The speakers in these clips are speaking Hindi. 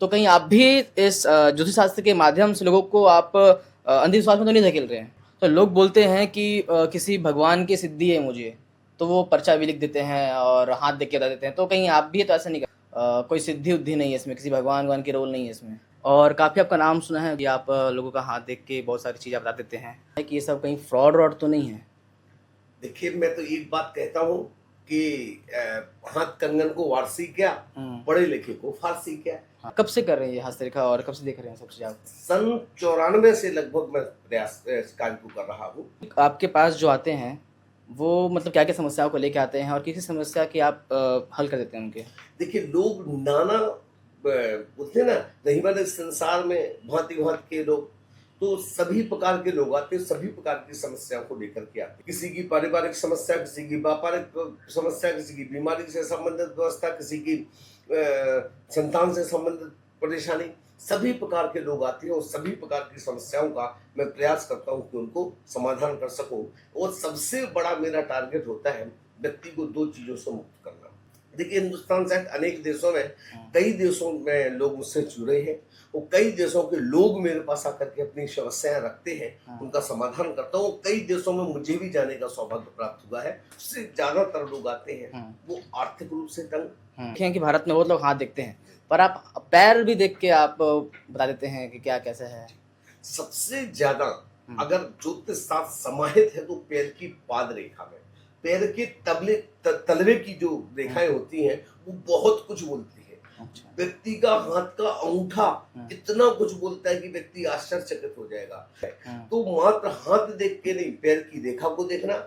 तो कहीं आप भी इस ज्योतिष शास्त्र के माध्यम से लोगों को आप अंधविश्वास में तो नहीं धकेल रहे हैं? तो लोग बोलते हैं कि किसी भगवान की सिद्धि है मुझे, तो वो पर्चा भी लिख देते हैं और हाथ देख के बता देते हैं। तो कहीं आप भी तो ऐसा नहीं कोई सिद्धि-उद्धि नहीं है इसमें, किसी भगवान-वगवान की रोल नहीं है इसमें। और काफ़ी आपका नाम सुना है कि आप लोगों का हाथ देख के बहुत सारी चीज़ें बता देते हैं, कि ये सब कहीं फ्रॉड-व्रॉड तो नहीं है? देखिए, मैं तो एक बात कहता हूँ कि हाथ कंगन को वारसी क्या, पढ़े लिखे को फारसी क्या। हाँ, कब से कर रहे हैं ये हस्तरेखा और कब से देख रहे हैं सब चीज़ आप? सन 94 से लगभग मैं प्रयास इस कार्य को कर रहा हूँ। आपके पास जो आते हैं, वो मतलब क्या-क्या समस्याओं को लेके आते हैं और किसी समस्या की आप हल कर देते हैं उनके? देखिए, लोग नाना बोलते हैं ना, नहीं वाले संसार में भांति-भांति के लोग, तो सभी प्रकार के लोग आते हैं, सभी प्रकार की समस्याओं को लेकर के आते हैं। किसी की पारिवारिक समस्या, किसी की व्यापारिक समस्या, किसी की बीमारी से संबंधित व्यवस्था, किसी की संतान से संबंधित परेशानी, सभी प्रकार के लोग आते हैं और सभी प्रकार की समस्याओं का मैं प्रयास करता हूँ कि उनको समाधान कर सकूं। और सबसे बड़ा मेरा टारगेट होता है व्यक्ति को 2 चीज़ों से मुक्त करना। देखिए, हिंदुस्तान सहित अनेक देशों में, कई देशों में लोग मुझसे जुड़े हैं और कई देशों के लोग मेरे पास आकर के अपनी समस्याएं रखते हैं, उनका समाधान करता हूँ। कई देशों में मुझे भी जाने का सौभाग्य प्राप्त हुआ है। उससे ज़्यादातर लोग आते हैं वो आर्थिक रूप से तंग। देखें कि भारत में बहुत लोग हाथ देखते हैं, पर आप पैर भी देख के आप बता देते हैं कि क्या कैसा है? सबसे ज्यादा अगर ज्योतिष शास्त्र समाहित है तो पैर की पाद रेखा में, पैर के तलवे की जो रेखाएं होती हैं वो बहुत कुछ बोलती है। अच्छा। व्यक्ति का हाथ का अंगूठा इतना कुछ बोलता है कि व्यक्ति आश्चर्यचकित हो जाएगा। तो मात्र हाथ देख के नहीं, पैर की रेखा को देखना,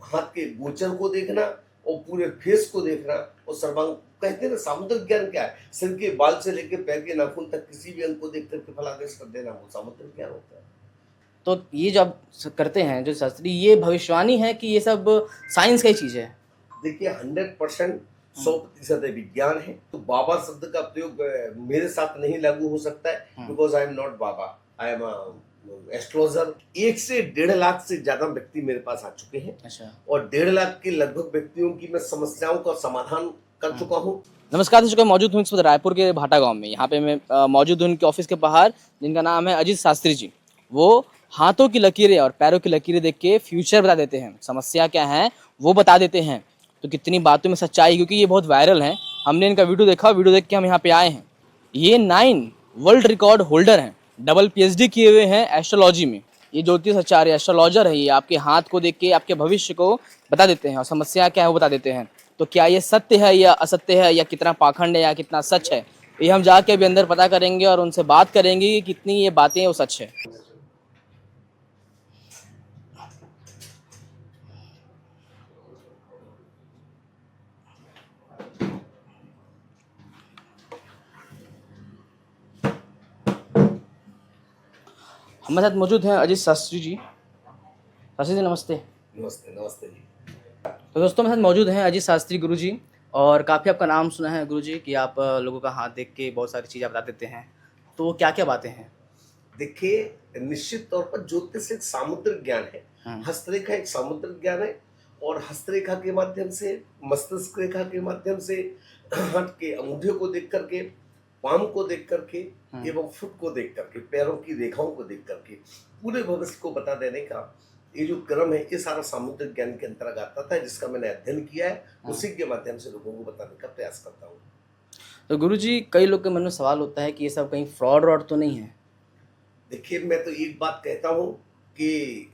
हाथ के गोचर को देखना और पूरे फेस को देखना और सर्वांग, कहते हैं ना, सामुद्रिक ज्ञान क्या है, सिर के बाल से लेकर पैर के नाखून तक किसी भी अंग को देख करके फलादेश कर देना, वो सामुद्रिक ज्ञान होता है। तो ये जो आप करते हैं जो शास्त्री, ये भविष्यवाणी है कि ये सब साइंस का ही चीज़ है? देखिए, 100% 100% विज्ञान है। तो बाबा शब्द का प्रयोग मेरे साथ नहीं लागू हो सकता है, because I am not baba, I am astrologer. 1 से 1.5 लाख से ज्यादा व्यक्ति मेरे पास आ चुके हैं। अच्छा। और 1.5 लाख के लगभग व्यक्तियों की मैं समस्याओं का समाधान कर चुका हूँ। नमस्कार दर्शकों, मौजूद हूँ इस वक्त रायपुर के भाटा गांव में। यहाँ पे मैं मौजूद हूँ उनके ऑफिस के बाहर, जिनका नाम है अजीत शास्त्री जी। वो हाथों की लकीरें और पैरों की लकीरें देख के फ्यूचर बता देते हैं, समस्या क्या है वो बता देते हैं। तो कितनी बातों में सच्चाई, क्योंकि ये बहुत वायरल है। हमने इनका वीडियो देखा, वीडियो देख के हम यहाँ पे आए हैं। ये 9 वर्ल्ड रिकॉर्ड होल्डर हैं, डबल PhD किए हुए हैं एस्ट्रोलॉजी में। ये ज्योतिष आचार्य एस्ट्रोलॉजर है। ये आपके हाथ को देख के आपके भविष्य को बता देते हैं और समस्या क्या है वो बता देते हैं। तो क्या ये सत्य है या असत्य है, या कितना पाखंड है या कितना सच है, ये हम जाके अभी अंदर पता करेंगे और उनसे बात करेंगे कि कितनी ये बातें वो सच है। हमारे साथ मौजूद हैं अजीत शास्त्री जी। शास्त्री जी नमस्ते। नमस्ते। नमस्ते जी। तो दोस्तों, मेरे साथ मौजूद हैं अजीत शास्त्री गुरु जी। और काफ़ी आपका नाम सुना है गुरु जी कि आप लोगों का हाथ देख के बहुत सारी चीज़ें बता देते हैं। तो क्या क्या बातें हैं? देखिए, निश्चित तौर पर ज्योतिष एक सामुद्रिक ज्ञान है, हस्तरेखा एक सामुद्रिक ज्ञान है। और हस्तरेखा के माध्यम से, मस्तिष्क रेखा के माध्यम से, हाथ के अंगूठे को देख करके, पाम को देख करके एवं फुट को देख करके, पैरों की रेखाओं को देख करके पूरे भविष्य को बता देने का ये जो क्रम है, ये सारा सामुद्रिक ज्ञान के अंतर्गत आता था, जिसका मैंने अध्ययन किया है। उसी के माध्यम से लोगों को बताने का प्रयास करता हूँ। तो गुरु जी, कई लोग के मन में सवाल होता है कि ये सब कहीं फ्रॉड तो नहीं है? देखिए, मैं तो एक बात कहता हूँ कि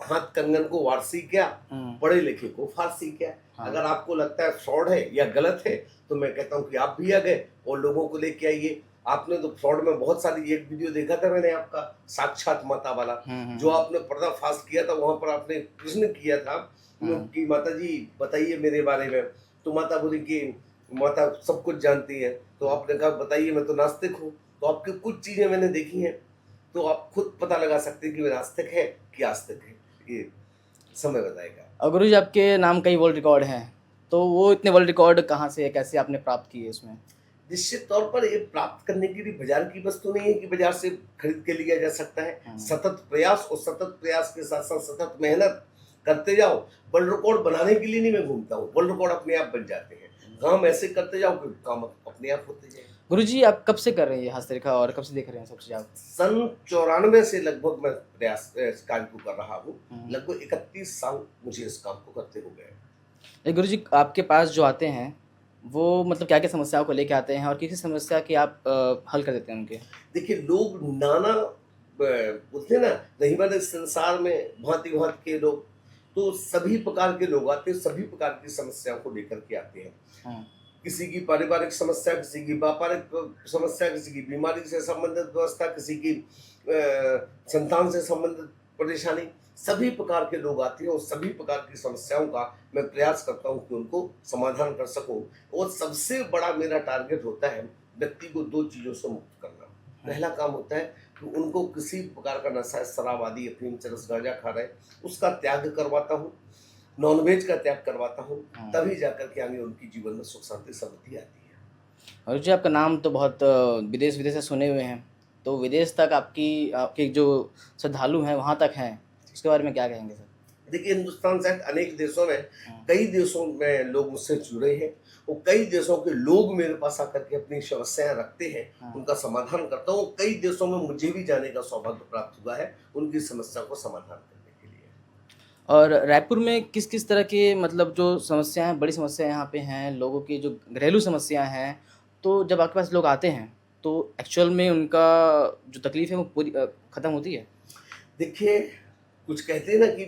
हाथ कंगन को वारसी क्या, पढ़े लिखे को फारसी क्या। अगर आपको लगता है फ्रॉड है या गलत है, तो मैं कहता हूँ कि आप भी आ गए और लोगों को लेके आइए। आपने तो फ्रॉड में बहुत सारी, एक वीडियो देखा था मैंने आपका, साक्षात माता वाला, जो आपने पर्दाफाश किया था। वहां पर आपने प्रश्न किया था कि माता जी बताइए मेरे बारे में। तो माता बोली कि माता सब कुछ जानती है। तो आपने कहा बताइए, मैं तो नास्तिक हूँ। तो आपकी कुछ चीजें मैंने देखी हैं, तो आप खुद पता लगा सकते हैं कि वे नास्तिक है कि आस्तिक है, ये समय बताएगा। और गुरु जी, आपके नाम कई वर्ल्ड रिकॉर्ड हैं, तो वो इतने वर्ल्ड रिकॉर्ड कहाँ से, कैसे आपने प्राप्त किए इसमें? निश्चित तौर पर ये प्राप्त करने के लिए बाजार की वस्तु नहीं है कि बाजार से खरीद के लिया जा सकता है। सतत प्रयास, और सतत प्रयास के साथ साथ सतत मेहनत करते जाओ। वर्ल्ड रिकॉर्ड बनाने के लिए नहीं मैं घूमता हूँ, वर्ल्ड रिकॉर्ड अपने आप बन जाते हैं। काम ऐसे करते जाओ कि काम अपने आप होते जाए। गुरुजी आप कब से कर रहे हैं ये हस्तरेखा और कब से देख रहे हैं सब चीज़ आप? सन 94 से लगभग मैं प्रयास इस कार्य को कर रहा हूँ। लगभग 31 साल मुझे इस काम को करते हो गए। ये गुरुजी आपके पास जो आते हैं वो मतलब क्या-क्या समस्याओं को लेके आते हैं और किस-किस समस्या की आप हल कर देते हैं उनके? देखिए लोग नाना बोलते हैं ना, नहीं बने संसार में भांति-भांति के लोग, तो सभी प्रकार के लोग आते हैं, सभी प्रकार की समस्याओं को लेकर के आते हैं। हाँ, किसी की पारिवारिक समस्या, किसी की व्यापारिक समस्या, किसी की बीमारी से संबंधित व्यवस्था, किसी की संतान से संबंधित परेशानी, सभी प्रकार के लोग आते हैं और सभी प्रकार की समस्याओं का मैं प्रयास करता हूँ कि उनको समाधान कर सकूं। और सबसे बड़ा मेरा टारगेट होता है व्यक्ति को 2 चीज़ों से मुक्त करना। पहला काम होता है कि उनको किसी प्रकार का नशा, शराब आदि, अफीम, चरस, गांजा खा रहे हैं, उसका त्याग करवाता हूँ, नॉनवेज का त्याग करवाता हूँ, तभी जाकर के आगे उनकी जीवन में सुख शांति समृद्धि आती है। और जी आपका नाम तो बहुत विदेश-विदेश से सुने हुए हैं, तो विदेश तक आपकी आपके जो श्रद्धालु हैं वहाँ तक हैं, उसके बारे में क्या कहेंगे सर? देखिए हिंदुस्तान सहित अनेक देशों में, कई देशों में लोग मुझसे जुड़े हैं और कई देशों के लोग मेरे पास आकर के अपनी समस्याएं रखते हैं, उनका समाधान करता हूँ। कई देशों में मुझे भी जाने का सौभाग्य प्राप्त हुआ है उनकी समस्या को समाधान करने के लिए। और रायपुर में किस-किस तरह के मतलब जो समस्याएँ बड़ी समस्याएँ यहाँ पे हैं, लोगों की जो घरेलू समस्याएँ हैं, तो जब आपके पास लोग आते हैं, तो एक्चुअल में उनका जो तकलीफ़ है वो पूरी ख़त्म होती है? देखिए कुछ कहते हैं ना कि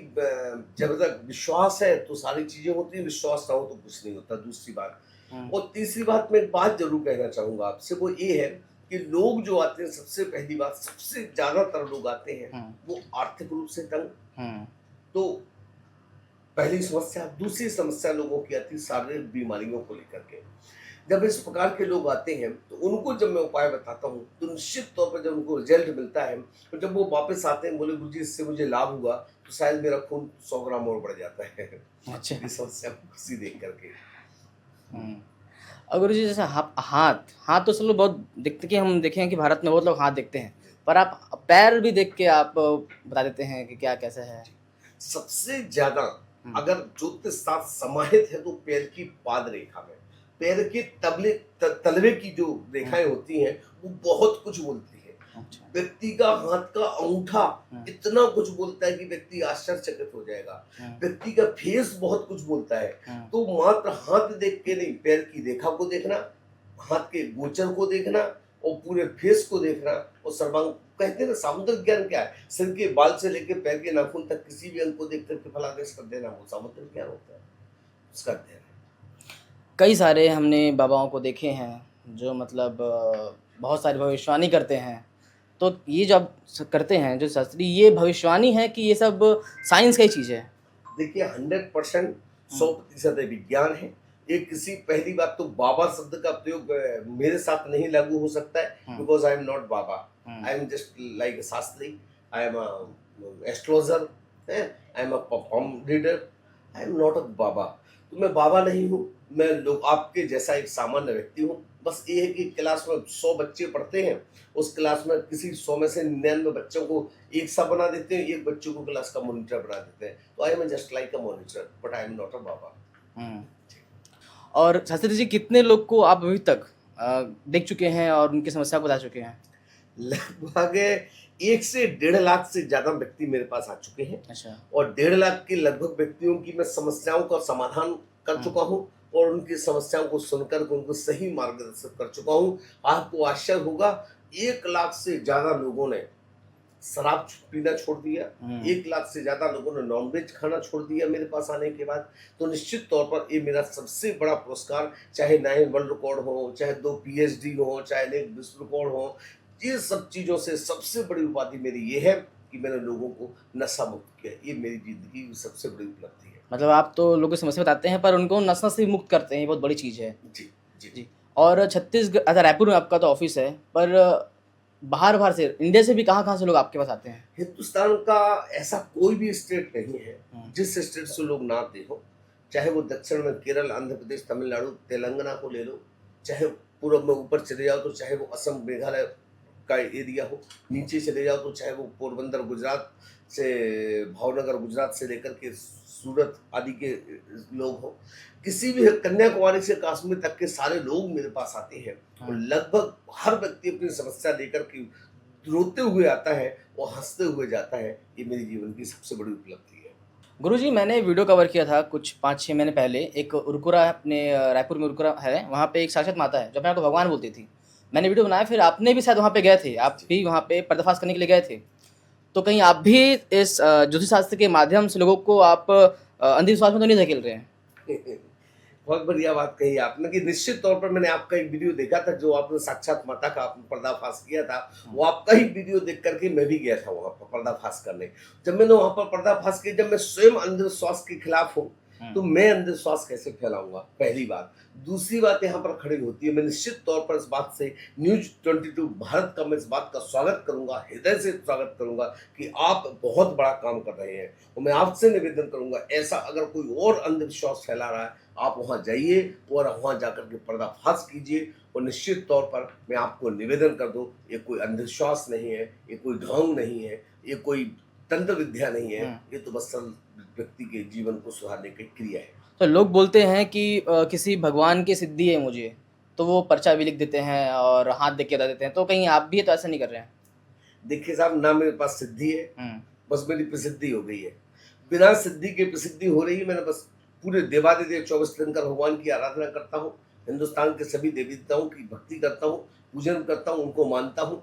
जब तक विश्वास है तो सारी चीजें होती हैं, विश्वास ना हो तो कुछ नहीं होता। दूसरी बात, और तीसरी बात, मैं एक बात जरूर कहना चाहूंगा आपसे, वो ये है कि लोग जो आते हैं, सबसे पहली बात, सबसे ज्यादातर लोग आते हैं वो आर्थिक रूप से तंग। तो पहली समस्या। दूसरी समस्या लोगों की आती है शारीरिक बीमारियों को लेकर के। जब इस प्रकार के लोग आते हैं तो उनको जब मैं उपाय बताता हूँ तो निश्चित तौर पर जब उनको रिजल्ट मिलता है, तो जब वो वापस आते हैं, बोले गुरुजी इससे मुझे लाभ हुआ, तो शायद मेरा खून 100 ग्राम और बढ़ जाता है। अच्छा। इस समस्या को खुशी देख करके। और गुरुजी जैसे हाथ तो चलो बहुत दिखते कि हम देखे हैं कि भारत में बहुत लोग हाथ देखते हैं, पर आप पैर भी देख के आप बता देते हैं कि क्या कैसा है? सबसे ज्यादा अगर ज्योतिष शास्त्र समाहित है तो पैर की पाद रेखा में, पैर के तलवे की जो रेखाएं होती हैं वो बहुत कुछ बोलती है। अच्छा। व्यक्ति का हाथ का अंगूठा इतना कुछ बोलता है कि व्यक्ति आश्चर्यचकित हो जाएगा। व्यक्ति का फेस बहुत कुछ बोलता है। तो मात्र हाथ देख के नहीं, पैर की रेखा को देखना, हाथ के गोचर को देखना और पूरे फेस को देखना, और सर्वांग कहते हैं ना, सामुद्रिक ज्ञान क्या है, सिर के बाल से लेकर पैर के नाखून तक किसी भी अंग को देख करके फलादेश कर देना, वो सामुद्रिक ज्ञान होता है, उसका अध्ययन है। कई सारे हमने बाबाओं को देखे हैं जो मतलब बहुत सारी भविष्यवाणी करते हैं, तो ये जो आप करते हैं जो शास्त्री, ये भविष्यवाणी है कि ये सब साइंस का ही चीज़ है? देखिए 100% 100% विज्ञान है। ये किसी, पहली बात तो बाबा शब्द का प्रयोग मेरे साथ नहीं लागू हो सकता है, because I am not baba, I am just like Shastri, I am astrologer, I am a perform reader, I am not a baba. तो मैं बाबा नहीं हूँ, मैं लोग आपके जैसा एक सामान्य व्यक्ति हूँ। बस ये है कि क्लास में 100 बच्चे पढ़ते हैं, उस क्लास में किसी 100 में से 99 बच्चों को एक सा बना देते हैं, एक बच्चों को क्लास का मॉनिटर बना देते हैं। तो I am just like a monitor, but I am not a baba. और शास्त्री जी कितने लोग को आप अभी तक देख चुके हैं और उनकी समस्या को बता चुके हैं? लगभग 1 से 1.5 लाख से ज्यादा व्यक्ति मेरे पास आ चुके हैं। अच्छा। और 1.5 लाख के लगभग व्यक्तियों की मैं समस्याओं का समाधान कर चुका हूँ और उनकी समस्याओं को सुनकर उनको सही मार्गदर्शन कर चुका हूँ। आपको आश्चर्य होगा, 1 लाख से ज्यादा लोगों ने शराब पीना छोड़ दिया, 1 लाख से ज्यादा लोगों ने नॉनवेज खाना छोड़ दिया मेरे पास आने के बाद। तो निश्चित तौर पर ये मेरा सबसे बड़ा पुरस्कार, चाहे 9 वर्ल्ड रिकॉर्ड हो, चाहे 2 PhD हो, चाहे 1 विश्व रिकॉर्ड हो, ये सब चीजों से सबसे बड़ी उपाधि मेरी ये है कि मैंने लोगों को नशा मुक्त किया। ये मेरी जिंदगी की सबसे बड़ी उपलब्धि है। मतलब आप तो लोगों की समस्या बताते हैं पर उनको नशा से मुक्त करते हैं, ये बहुत बड़ी चीज़ है। जी जी जी। और छत्तीसगढ़, अच्छा रायपुर में आपका तो ऑफिस है, पर बाहर से, इंडिया से भी कहाँ से लोग आपके पास आते हैं? हिंदुस्तान का ऐसा कोई भी स्टेट नहीं है जिस स्टेट से लोग ना आते हो। चाहे वो दक्षिण में केरल, आंध्र प्रदेश, तमिलनाडु, तेलंगाना को ले लो, चाहे पूर्व में ऊपर चले जाओ तो चाहे वो असम, मेघालय, का एरिया हो, नीचे चले जाओ तो चाहे वो पोरबंदर गुजरात से, भावनगर गुजरात से लेकर के सूरत आदि के लोग हो, किसी भी कन्याकुमारी से कश्मीर तक के सारे लोग मेरे पास आते हैं। और लगभग हर व्यक्ति अपनी समस्या लेकर के रोते हुए आता है और हंसते हुए जाता है। ये मेरे जीवन की सबसे बड़ी उपलब्धि है। गुरुजी, मैंने वीडियो कवर किया था कुछ 5-6 महीने पहले। एक उरकुरा अपने रायपुर में उरकुरा है, वहाँ पे एक साक्षात माता है जो अपने आप को भगवान बोलती थी। मैंने वीडियो बनाया, फिर आपने भी शायद वहाँ पे गए थे, आप भी वहाँ पे पर्दाफाश करने के लिए गए थे। तो कहीं आप भी इस ज्योतिष शास्त्र के माध्यम से लोगों को आप अंधविश्वास में तो नहीं धकेल रहे हैं? बहुत बढ़िया बात कही आपने कि निश्चित तौर पर मैंने आपका एक वीडियो देखा था जो आपने साक्षात माता का आपने पर्दाफाश किया था। वो आपका ही वीडियो देख करके मैं भी गया था वहां पर पर्दाफाश करने। जब मैंने वहां पर पर्दाफाश किया, जब मैं स्वयं अंधविश्वास के खिलाफ हूँ तो मैं अंधविश्वास कैसे फैलाऊंगा, पहली बात। दूसरी बात यहाँ पर खड़ी होती है, मैं निश्चित तौर पर इस बात से न्यूज 22 भारत का मैं इस बात का स्वागत करूंगा, हृदय से स्वागत करूंगा कि आप बहुत बड़ा काम कर रहे हैं। और मैं आपसे निवेदन करूंगा, ऐसा अगर कोई और अंधविश्वास फैला रहा है, आप वहां जाइए और वहां जाकर के पर्दाफाश कीजिए। और निश्चित तौर पर मैं आपको निवेदन कर दूं, ये कोई अंधविश्वास नहीं है, ये कोई ढोंग नहीं है, ये कोई तंत्र विद्या नहीं है, ये तो बस व्यक्ति के जीवन को सुधारने की क्रिया है। तो लोग बोलते हैं कि किसी भगवान की सिद्धि है मुझे, तो वो पर्चा भी लिख देते हैं और हाथ देख के बता देते हैं। तो कहीं आप भी तो ऐसा नहीं कर रहे हैं? देखिए साहब, ना मेरे पास सिद्धि है, बस मेरी प्रसिद्धि हो गई है। बिना सिद्धि के प्रसिद्धि हो रही है। मैंने बस पूरे देवादिदेव 24 तीर्थंकर भगवान की आराधना करता हूँ, हिंदुस्तान के सभी देवी देवताओं की भक्ति करता हूँ, पूजन करता हूँ, उनको मानता हूँ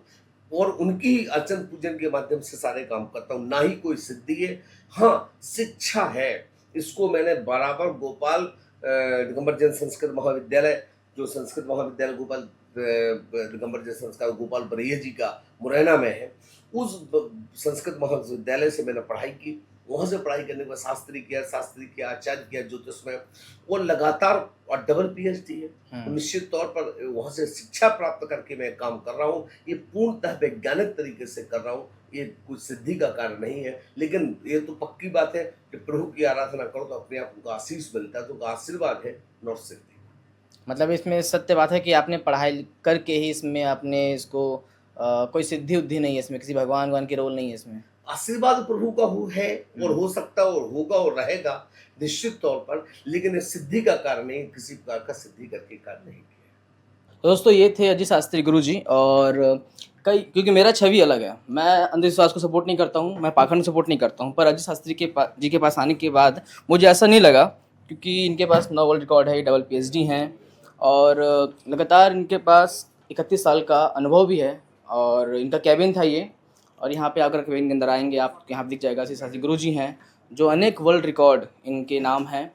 और उनकी ही अर्चन पूजन के माध्यम से सारे काम करता हूँ। ना ही कोई सिद्धि है, हाँ शिक्षा है। इसको मैंने बराबर गोपाल दिगंबर जैन संस्कृत महाविद्यालय, जो संस्कृत महाविद्यालय गोपाल दिगंबर जैन संस्कार गोपाल बरैया जी का मुरैना में है, उस संस्कृत महाविद्यालय से मैंने पढ़ाई की। वहाँ से पढ़ाई करने के बाद शास्त्री किया, आचार्य किया ज्योतिष में, और लगातार और डबल PhD है। तो निश्चित तौर पर वहाँ से शिक्षा प्राप्त करके मैं काम कर रहा हूँ। ये पूर्णतः वैज्ञानिक तरीके से कर रहा हूँ। ये कुछ सिद्धि का कार्य नहीं है, लेकिन ये तो पक्की बात है कि प्रभु की आराधना करो तो अपने आप उनका आशीष मिलता है। तो उनका आशीर्वाद है, नॉट सिद्धि। मतलब इसमें सत्य बात है कि आपने पढ़ाई करके ही इसमें आपने इसको कोई सिद्धि उद्धि नहीं है इसमें, किसी भगवान की रोल नहीं है इसमें। आशीर्वाद प्रभु का है और हो सकता और होगा और रहेगा निश्चित तौर पर, लेकिन इस सिद्धि का कारण नहीं, किसी प्रकार का सिद्धि करके कार्य नहीं किया। तो दोस्तों, ये थे अजीत शास्त्री गुरुजी। और क्योंकि मेरा छवि अलग है, मैं अंधविश्वास को सपोर्ट नहीं करता हूँ, मैं पाखंड को सपोर्ट नहीं करता हूँ, पर अजीत शास्त्री जी के पास आने के बाद मुझे ऐसा नहीं लगा, क्योंकि इनके पास 9 वर्ल्ड रिकॉर्ड है, डबल PhD हैं और लगातार इनके पास 31 साल का अनुभव भी है। और इनका कैबिन था ये, और यहाँ पे आकर कैबिन के अंदर आएंगे आप, यहाँ दिख जाएगा अजीत शास्त्री गुरुजी हैं, जो अनेक वर्ल्ड रिकॉर्ड इनके नाम हैं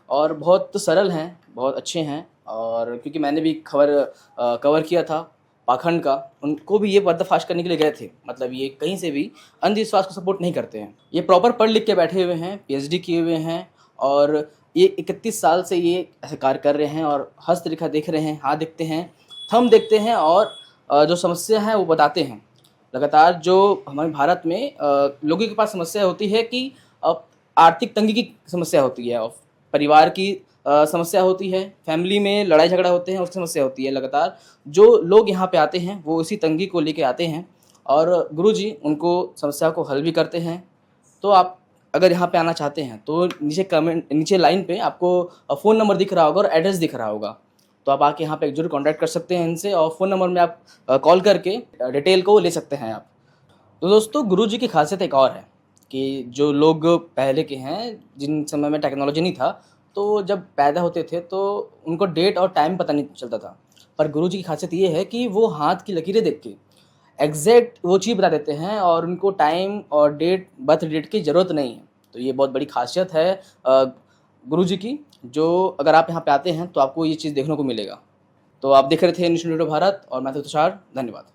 और बहुत सरल हैं, बहुत अच्छे हैं। और क्योंकि मैंने भी कवर किया था पाखंड का, उनको भी ये पर्दाफाश करने के लिए गए थे। मतलब ये कहीं से भी अंधविश्वास को सपोर्ट नहीं करते हैं। ये प्रॉपर पढ़ लिख के बैठे हुए हैं, PhD किए हुए हैं और ये 31 साल से ये ऐसे कार्य कर रहे हैं। और हस्तरेखा देख रहे हैं, हाथ देखते हैं, थंब देखते हैं और जो समस्या है वो बताते हैं। लगातार जो हमारे भारत में लोगों के पास समस्या होती है कि आर्थिक तंगी की समस्या होती है, और परिवार की समस्या होती है, फैमिली में लड़ाई झगड़ा होते हैं, उसकी समस्या होती है। लगातार जो लोग यहाँ पे आते हैं वो इसी तंगी को लेके आते हैं और गुरुजी उनको समस्या को हल भी करते हैं। तो आप अगर यहाँ पे आना चाहते हैं तो नीचे लाइन पे आपको फ़ोन नंबर दिख रहा होगा और एड्रेस दिख रहा होगा, तो आप आके यहाँ पे जरूर कांटेक्ट कर सकते हैं इनसे, और फ़ोन नंबर में आप कॉल करके डिटेल को ले सकते हैं आप। तो दोस्तों, गुरुजी की खासियत एक और है कि जो लोग पहले के हैं, जिन समय में टेक्नोलॉजी नहीं था, तो जब पैदा होते थे तो उनको डेट और टाइम पता नहीं चलता था। पर गुरुजी की खासियत ये है कि वो हाथ की लकीरें देख के एग्जैक्ट वो चीज़ बता देते हैं और उनको टाइम और बर्थ डेट की ज़रूरत नहीं है। तो ये बहुत बड़ी खासियत है गुरुजी की, जो अगर आप यहाँ पे आते हैं तो आपको ये चीज़ देखने को मिलेगा। तो आप देख रहे थे न्यूज़ 22 भारत और मैं था तुषार। धन्यवाद।